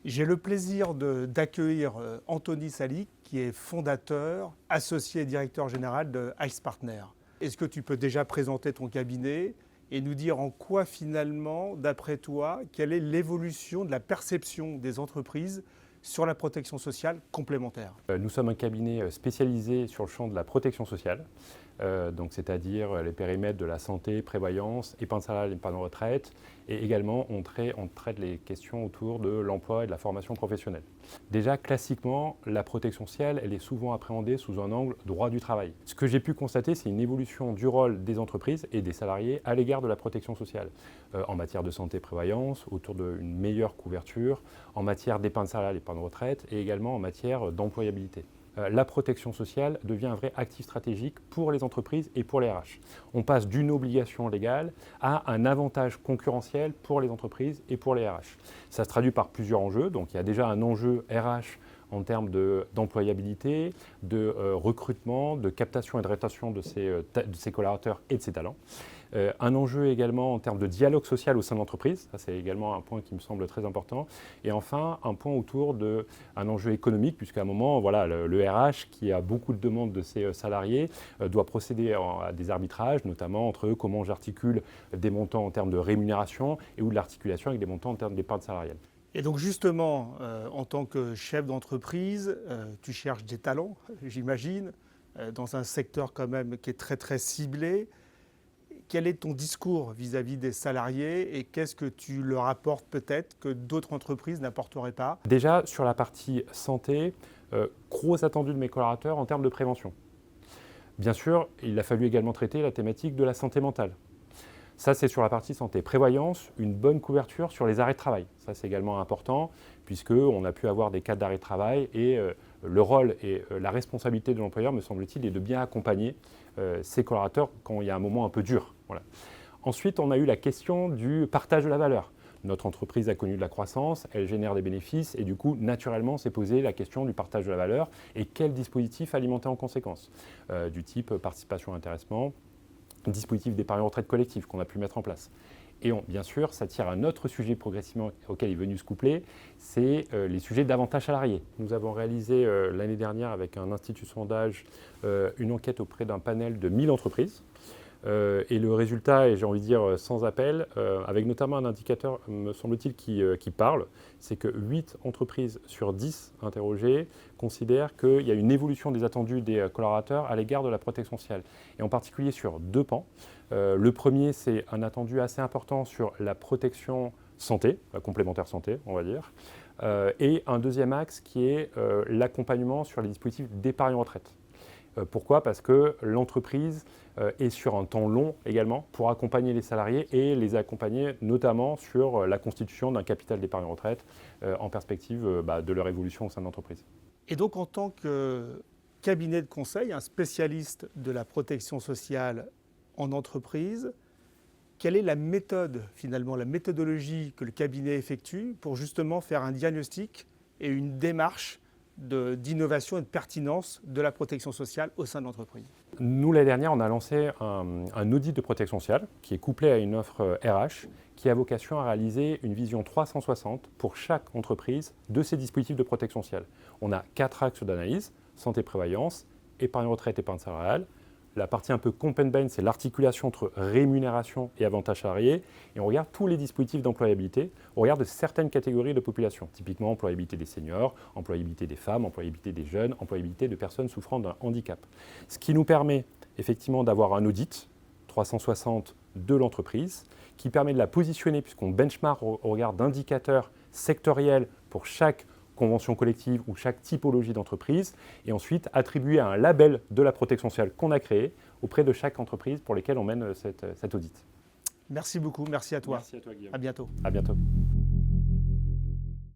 J'ai le plaisir d'accueillir Anthony Salic, qui est fondateur, associé et directeur général de ICE Partners. Est-ce que tu peux déjà présenter ton cabinet et nous dire en quoi finalement, d'après toi, quelle est l'évolution de la perception des entreprises sur la protection sociale complémentaire? Nous sommes un cabinet spécialisé sur le champ de la protection sociale, donc c'est-à-dire les périmètres de la santé, prévoyance, épargne salariale, épargne retraite, et également on traite les questions autour de l'emploi et de la formation professionnelle. Déjà, classiquement, la protection sociale, elle est souvent appréhendée sous un angle droit du travail. Ce que j'ai pu constater, c'est une évolution du rôle des entreprises et des salariés à l'égard de la protection sociale, en matière de santé, prévoyance, autour d'une meilleure couverture, en matière d'épargne salariale, épargne retraite, et également en matière d'employabilité. La protection sociale devient un vrai actif stratégique pour les entreprises et pour les RH. On passe d'une obligation légale à un avantage concurrentiel pour les entreprises et pour les RH. Ça se traduit par plusieurs enjeux. Donc il y a déjà un enjeu RH en termes d'employabilité, de recrutement, de captation et de rétention de ses collaborateurs et de ses talents. Un enjeu également en termes de dialogue social au sein de l'entreprise, ça c'est également un point qui me semble très important. Et enfin, un point autour d'un enjeu économique, puisqu'à un moment, voilà, le RH qui a beaucoup de demandes de ses salariés doit procéder à des arbitrages, notamment entre comment j'articule des montants en termes de rémunération et ou de l'articulation avec des montants en termes d'épargne salariale. Et donc justement, en tant que chef d'entreprise, tu cherches des talents, j'imagine, dans un secteur quand même qui est très très ciblé. Quel est ton discours vis-à-vis des salariés et qu'est-ce que tu leur apportes peut-être que d'autres entreprises n'apporteraient pas? Déjà, sur la partie santé, gros attendu de mes collaborateurs en termes de prévention. Bien sûr, il a fallu également traiter la thématique de la santé mentale. Ça, c'est sur la partie santé. Prévoyance, une bonne couverture sur les arrêts de travail. Ça, c'est également important, puisqu'on a pu avoir des cas d'arrêt de travail et le rôle et la responsabilité de l'employeur, me semble-t-il, est de bien accompagner ses collaborateurs quand il y a un moment un peu dur. Voilà. Ensuite, on a eu la question du partage de la valeur. Notre entreprise a connu de la croissance, elle génère des bénéfices et du coup, naturellement, s'est posé la question du partage de la valeur et quel dispositif alimenter en conséquence, du type participation et intéressement, dispositif d'épargne retraite collective qu'on a pu mettre en place. Et bien sûr, ça tire un autre sujet progressivement auquel il est venu se coupler, c'est les sujets d'avantages salariés. Nous avons réalisé l'année dernière avec un institut de sondage une enquête auprès d'un panel de 1000 entreprises. Et le résultat est, j'ai envie de dire, sans appel, avec notamment un indicateur, me semble-t-il, qui parle, c'est que 8 entreprises sur 10 interrogées considèrent qu'il y a une évolution des attendus des collaborateurs à l'égard de la protection sociale, et en particulier sur deux pans. Le premier, c'est un attendu assez important sur la protection santé, la complémentaire santé, on va dire, et un deuxième axe qui est l'accompagnement sur les dispositifs d'épargne retraite. Pourquoi ? Parce que l'entreprise est sur un temps long également pour accompagner les salariés et les accompagner notamment sur la constitution d'un capital d'épargne retraite en perspective de leur évolution au sein de l'entreprise. Et donc en tant que cabinet de conseil, un spécialiste de la protection sociale en entreprise, quelle est la méthode finalement, la méthodologie que le cabinet effectue pour justement faire un diagnostic et une démarche d'innovation et de pertinence de la protection sociale au sein de l'entreprise? Nous, l'année dernière, on a lancé un audit de protection sociale qui est couplé à une offre RH qui a vocation à réaliser une vision 360 pour chaque entreprise de ces dispositifs de protection sociale. On a 4 axes d'analyse, santé, prévoyance, épargne retraite, épargne salariale. La partie un peu comp and ben, c'est l'articulation entre rémunération et avantages salariés. Et on regarde tous les dispositifs d'employabilité. On regarde certaines catégories de population, typiquement employabilité des seniors, employabilité des femmes, employabilité des jeunes, employabilité de personnes souffrant d'un handicap. Ce qui nous permet effectivement d'avoir un audit 360 de l'entreprise qui permet de la positionner puisqu'on benchmark au regard d'indicateurs sectoriels pour chaque convention collective ou chaque typologie d'entreprise, et ensuite attribuer un label de la protection sociale qu'on a créé auprès de chaque entreprise pour lesquelles on mène cet audit. Merci beaucoup, merci à toi. Merci à toi, Guillaume. À bientôt. À bientôt.